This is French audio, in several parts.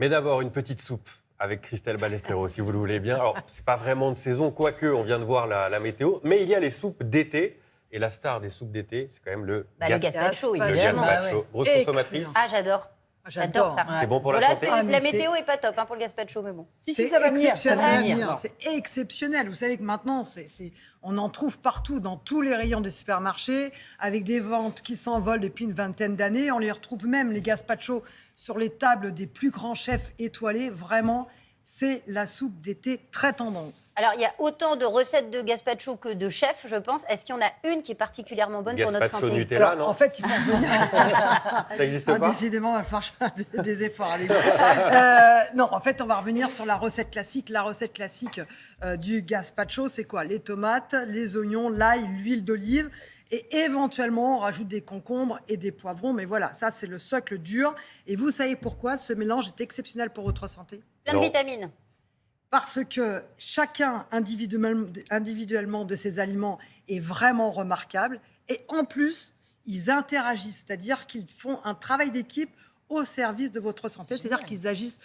Mais d'abord, une petite soupe avec Christelle Ballesteros, si vous le voulez bien. Alors, c'est pas vraiment de saison, quoique on vient de voir la météo, mais il y a les soupes d'été. Et la star des soupes d'été, c'est quand même le le gazpacho, le évidemment. gazpacho. Grosse consommatrice. Ah, j'adore. J'adore ça. C'est bon pour la Là, santé. la météo est pas top pour le gazpacho, mais bon. Si, ça va venir. Ça va exceptionnel. venir. C'est exceptionnel. Vous savez que maintenant, on en trouve partout, dans tous les rayons des supermarchés, avec des ventes qui s'envolent depuis une vingtaine d'années. On les retrouve même, les gazpachos, sur les tables des plus grands chefs étoilés. Vraiment, c'est la soupe d'été très tendance. Alors, il y a autant de recettes de gazpacho que de chefs, je pense. Est-ce qu'il y en a une qui est particulièrement bonne pour notre Gazpacho santé? Nutella, Alors, non? en fait, il faut venir. Ça n'existe pas? Décidément, il va falloir que je fasse des efforts. Allez. Non, en fait, on va revenir sur la recette classique. La recette classique du gazpacho, c'est quoi? Les tomates, les oignons, l'ail, l'huile d'olive. Et éventuellement, on rajoute des concombres et des poivrons. Mais voilà, ça, c'est le socle dur. Et vous savez pourquoi ce mélange est exceptionnel pour votre santé? Plein de vitamines. Parce que chacun individuellement de ces aliments est vraiment remarquable. Et en plus, ils interagissent, c'est-à-dire qu'ils font un travail d'équipe au service de votre santé, c'est-à-dire qu'ils agissent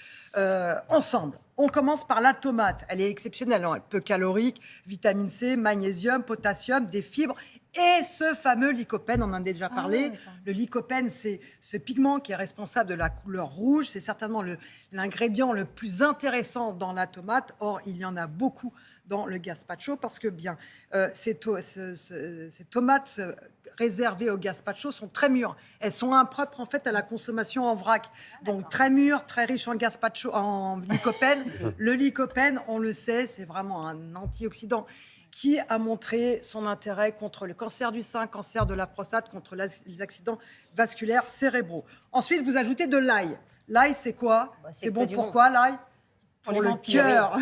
ensemble. On commence par la tomate. Elle est exceptionnelle, hein. Elle est peu calorique, vitamine C, magnésium, potassium, des fibres et ce fameux lycopène, on en a déjà parlé. Le lycopène, c'est ce pigment qui est responsable de la couleur rouge. C'est certainement l'ingrédient le plus intéressant dans la tomate. Or, il y en a beaucoup dans le gazpacho parce que ces tomates réservées au gazpacho sont très mûres. Elles sont impropres en fait à la consommation en vrac. Donc très mûres, très riches en gazpacho, en lycopène. Le lycopène, on le sait, c'est vraiment un antioxydant qui a montré son intérêt contre le cancer du sein, cancer de la prostate, contre les accidents vasculaires cérébraux. Ensuite, vous ajoutez de l'ail. L'ail, c'est quoi? C'est bon pour quoi, l'ail? Pour le cœur.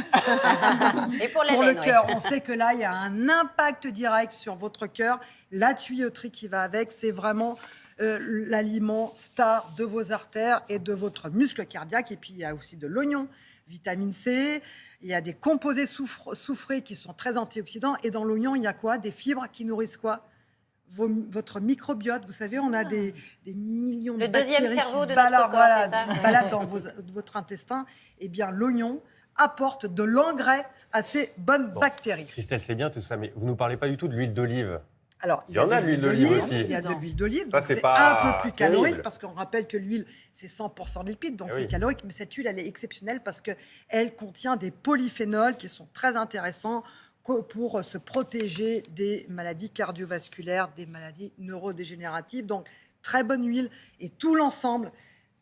Et pour la Pour laine, le cœur. On sait que l'ail a un impact direct sur votre cœur. La tuyauterie qui va avec, c'est vraiment l'aliment star de vos artères et de votre muscle cardiaque. Et puis, il y a aussi de l'oignon, vitamine C. Il y a des composés soufrés qui sont très antioxydants. Et dans l'oignon, il y a quoi? Des fibres qui nourrissent quoi? Votre microbiote. Vous savez, on a des millions de bactéries deuxième cerveau qui de se notre baladent, corps, c'est ça? qui se baladent dans votre intestin. Eh bien, l'oignon apporte de l'engrais à ces bonnes bactéries. Christelle, c'est bien tout ça, mais vous ne nous parlez pas du tout de l'huile d'olive. Alors, Il y en a de l'huile d'olive aussi. Il y a de l'huile d'olive, Ça, donc c'est c'est pas un peu plus calorique terrible. parce qu'on rappelle que l'huile, c'est 100% de lipides, donc Eh c'est oui. calorique. Mais cette huile, elle est exceptionnelle parce qu'elle contient des polyphénols qui sont très intéressants pour se protéger des maladies cardiovasculaires, des maladies neurodégénératives. Donc, très bonne huile. Et tout l'ensemble,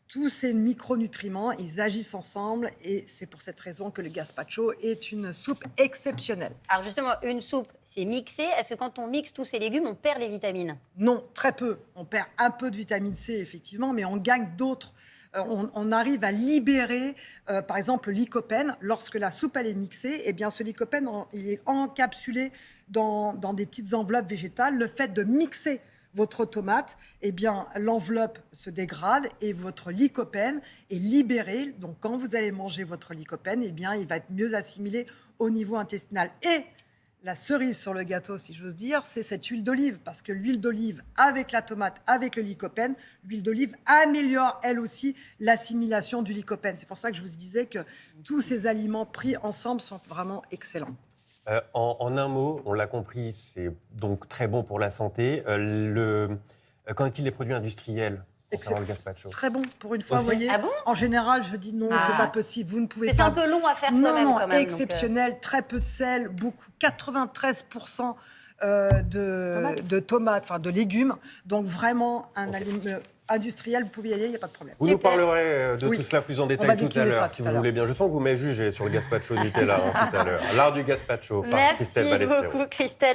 tous ces micronutriments, ils agissent ensemble. Et c'est pour cette raison que le gazpacho est une soupe exceptionnelle. Alors justement, une soupe, c'est mixé. Est-ce que quand on mixe tous ces légumes, on perd les vitamines? Non, très peu. On perd un peu de vitamine C, effectivement, mais on gagne d'autres. On arrive à libérer, par exemple, le lycopène. Lorsque la soupe elle est mixée, eh bien, ce lycopène, il est encapsulé dans des petites enveloppes végétales. Le fait de mixer votre tomate, eh bien, l'enveloppe se dégrade et votre lycopène est libéré. Donc, quand vous allez manger votre lycopène, eh bien, il va être mieux assimilé au niveau intestinal. Et la cerise sur le gâteau, si j'ose dire, c'est cette huile d'olive. Parce que l'huile d'olive, avec la tomate, avec le lycopène, l'huile d'olive améliore, elle aussi, l'assimilation du lycopène. C'est pour ça que je vous disais que tous ces aliments pris ensemble sont vraiment excellents. En un mot, on l'a compris, c'est donc très bon pour la santé. Qu'en est-il des produits industriels concernant le gazpacho? Très bon, pour une fois, Aussi vous voyez. Ah bon? En général, je dis non, c'est pas possible. Vous ne pouvez C'est pas. un peu long à faire Non, soi-même non, quand même. exceptionnel, très peu de sel, beaucoup, 93% de tomates, enfin de légumes. Donc vraiment un aliment industriel, vous pouvez y aller, il n'y a pas de problème. Vous nous parlerez de Oui. tout cela plus en On va détail tout à décliner ça l'heure, tout si à vous l'heure. voulez bien. Je sens que vous m'avez jugé sur le gazpacho Nutella tout à l'heure. L'art du gazpacho par Christelle Merci Ballesteros. beaucoup, Christelle.